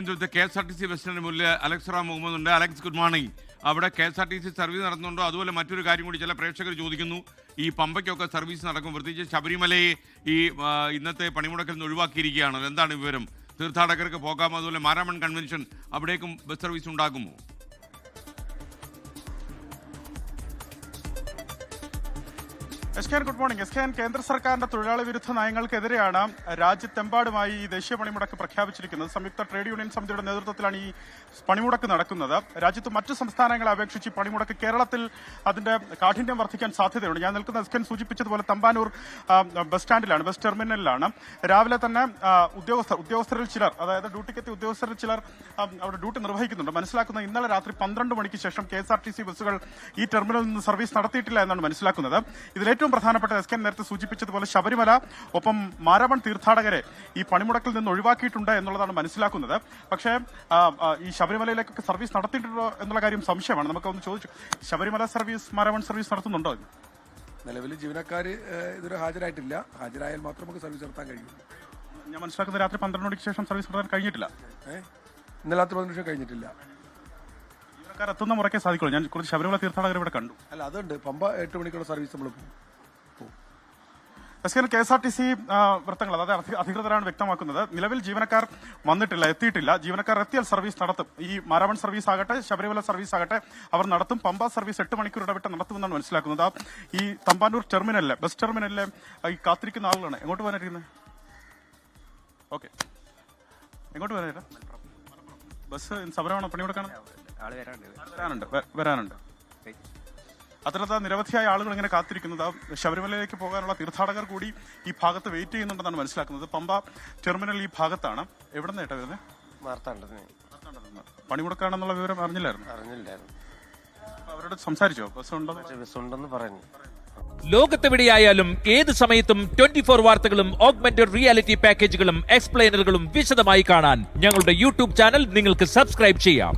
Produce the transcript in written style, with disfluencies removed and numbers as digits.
KSRTC bus സ്റ്റാൻഡിന് മുന്നിൽ Alex Ram Muhammad ഉണ്ട്. Alex, good morning. അവിടെ KSRTC സർവീസ് നടത്തുന്നുണ്ടോ? അതുപോലെ മറ്റൊരു കാര്യം കൂടി ചില പ്രേക്ഷകർ ചോദിക്കുന്നു, ഈ പമ്പയ്ക്കൊക്കെ സർവീസ് നടക്കും, പ്രത്യേകിച്ച് ശബരിമലയെ ഈ ഇന്നത്തെ പണിമുടക്കിൽ നിന്ന് ഒഴിവാക്കിയിരിക്കുകയാണ്. എന്താണ് വിവരം? തീർത്ഥാടകർക്ക് പോകാം, അതുപോലെ മാരാമൺ കൺവെൻഷൻ അവിടേക്കും ബസ് സർവീസ് ഉണ്ടാകുമോ? Good morning. കേന്ദ്ര സർക്കാരിന്റെ തൊഴിലാളി വിരുദ്ധ നയങ്ങൾക്കെതിരെയാണ് രാജ്യത്തെമ്പാടുമായി ഈ ദേശീയ പണിമുടക്ക് പ്രഖ്യാപിച്ചിരിക്കുന്നത്. സംയുക്ത ട്രേഡ് യൂണിയൻ സമിതിയുടെ നേതൃത്വത്തിലാണ് ഈ പണിമുടക്ക് നടക്കുന്നത്. രാജ്യത്ത് മറ്റു സംസ്ഥാനങ്ങളെ അപേക്ഷിച്ച് ഈ പണിമുടക്ക് കേരളത്തിൽ അതിന്റെ കാഠിന്യം വർദ്ധിക്കാൻ സാധ്യതയുണ്ട്. ഞാൻ നിൽക്കുന്ന എസ്കൻ സൂചിപ്പിച്ചതുപോലെ തമ്പാനൂർ ബസ് സ്റ്റാൻഡിലാണ്, ബസ് ടെർമിനലിലാണ്. രാവിലെ തന്നെ ഉദ്യോഗസ്ഥരിൽ ചിലർ, അതായത് ഡ്യൂട്ടിക്കെത്തിയ ഉദ്യോഗസ്ഥരിൽ ചിലർ അവിടെ ഡ്യൂട്ടി നിർവഹിക്കുന്നുണ്ട്. മനസ്സിലാക്കുന്നത് ഇന്നലെ രാത്രി 12 മണിക്ക് ശേഷം KSRTC ബസ്സുകൾ ഈ ടെർമിനലിൽ നിന്ന് സർവീസ് നടത്തിയിട്ടില്ല എന്നാണ് മനസ്സിലാക്കുന്നത്. ഇതിലേറ്റവും പ്രധാനപ്പെട്ട എസ്കൻ നേരത്തെ സൂചിപ്പിച്ചതുപോലെ ശബരിമല ഒപ്പം മാരാമൺ തീർത്ഥാടകരെ ഈ പണിമുടക്കിൽ നിന്ന് ഒഴിവാക്കിയിട്ടുണ്ട് എന്നുള്ളതാണ് മനസ്സിലാക്കുന്നത്. പക്ഷേ ഈ ശബരിമലയിലേക്കൊക്കെ സർവീസ് നടത്തിയിട്ടുണ്ടോ എന്നുള്ള കാര്യം സംശയമാണ്. നമുക്കൊന്ന് ചോദിച്ചു, ശബരിമല സർവീസ്, മാരാമൺ സർവീസ് നടത്തുന്നുണ്ടോ? നിലവിൽ ജീവനക്കാർ ഇതുവരെ ഹാജരായിട്ടില്ല. ഹാജരായാൽ മാത്രം നമുക്ക് സർവീസ് നടത്താൻ കഴിയും. ഞാൻ മനസ്സിലാക്കുന്നത് രാത്രി 12 മണിക്ക് ശേഷം സർവീസ് നടത്താൻ കഴിഞ്ഞിട്ടില്ല. ഇന്നലെ രാത്രി 12 കഴിഞ്ഞിട്ടില്ല. ജീവനക്കാർ എത്തുന്ന മുറയ്ക്കേ സാധിക്കുള്ളൂ. ഞാൻ കുറച്ച് ശബരിമല തീർത്ഥാടകർ ഇവിടെ കണ്ടു. അല്ല, അതുണ്ട്. പമ്പ 8 മണിക്കുള്ള സർവീസ് നമ്മൾ പോകും. KSRTC വൃത്തങ്ങൾ, അതായത് അധികൃതരാണ് വ്യക്തമാക്കുന്നത്, നിലവിൽ ജീവനക്കാർ വന്നിട്ടില്ല, എത്തിയിട്ടില്ല. ജീവനക്കാർ എത്തിയാൽ സർവീസ് നടത്തും. ഈ മാരാമൺ സർവീസ് ആകട്ടെ, ശബരിമല സർവീസ് ആകട്ടെ അവർ നടത്തും. പമ്പ സർവീസ് 8 മണിക്കൂർ ഇടവിട്ട് നടത്തുമെന്നാണ് മനസ്സിലാക്കുന്നത്. ഈ തമ്പാനൂർ ടെർമിനലിലെ, ബസ് ടെർമിനലിലെ ഈ കാത്തിരിക്കുന്ന ആളുകളാണ്. എങ്ങോട്ട് പോകാനായിരിക്കുന്നത്? ഓക്കെ, എങ്ങോട്ട് വരാനാ? ബസ് സമരമാണോ? പണിമുടക്കാണ്? വരാനുണ്ട്. അത്തരത്തിൽ നിരവധിയായ ആളുകൾ ഇങ്ങനെ കാത്തിരിക്കുന്നത്. ശബരിമലയിലേക്ക് പോകാനുള്ള തീർത്ഥാടകർ കൂടി ഈ ഭാഗത്ത് വെയിറ്റ് ചെയ്യുന്നുണ്ടെന്നാണ് മനസ്സിലാക്കുന്നത്. പമ്പ ടെർമിനൽ ഈ ഭാഗത്താണ്. എവിടെ നിന്ന് ഏട്ടാ വരുന്നത്? പണിമുടക്കാണെന്നുള്ള വിവരം അറിഞ്ഞില്ലായിരുന്നു. അവരോട് സംസാരിച്ചോ? ബസ് ഉണ്ടെന്ന് പറഞ്ഞു. ലോകത്തെവിടെയായാലും ഏത് സമയത്തും 24 വാർത്തകളും ഓഗ്മെന്റഡ് റിയാലിറ്റി പാക്കേജുകളും എക്സ്പ്ലെയിനറുകളും വിശദമായി കാണാൻ ഞങ്ങളുടെ യൂട്യൂബ് ചാനൽ നിങ്ങൾക്ക് സബ്സ്ക്രൈബ് ചെയ്യാം.